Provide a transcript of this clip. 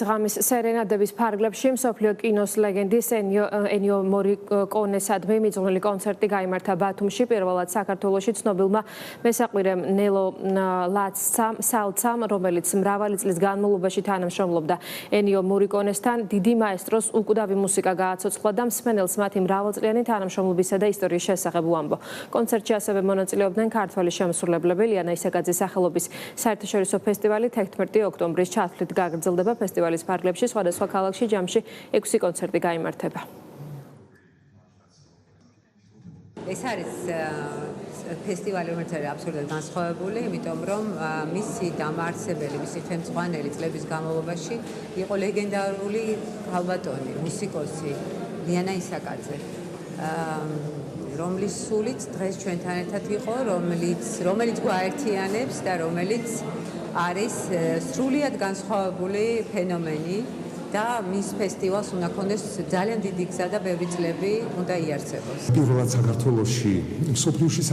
ღამის სერენადების ფარგლებში მსოფლიო კინოს ლეგენდის ენიო მორიკონესადმი მიძღვნილი კონცერტი გაიმართა ბათუმში. პირველად საქართველოში ცნობილმა მესაყვირემ ნელო ლაცსალცამ, რომელიც მრავალი წლის განმავლობაში თანამშრომლობდა ენიო მორიკონესთან, დიდი მაესტროს უკვდავი მუსიკა გააცოცხლა და მსმენელს მათი მრავალწლიანი თანამშრომლობისა და ისტორიის შესახებ უამბო. კონცერტში ასევე მონაწილეობდნენ ქართველი შემსრულებლები. ლიანა ისაკაძის სახელობის საერთაშორისო ფესტივალი 11 ოქტომბრის ჩათვლით გაგრძელდება. ფესტივალის ფარგლებში სხვადასხვა ქალაქში ჯამში 6 კონცერტი გაიმართება. ეს არის ფესტივალი, რომელიც არის აბსოლუტურად განსხვავებული, იმიტომ რომ მისი დამაარსებელი, მისი ხელმძღვანელი წლების განმავლობაში იყო ლეგენდარული ქალბატონი, მუსიკოსი ლიანა ისაკაძე, რომლის სულიც დღეს ჩვენთან ერთად იყო, რომელიც გვაერთიანებს და რომელიც არის სრულიად განსხვავებული ფენომენი და მის ფესტივალს უნდა ქონდეს ძალიან დიდი გზა და ბევრი წლები უნდა იარსებოს. პირველად საქართველოში მსოფლიოში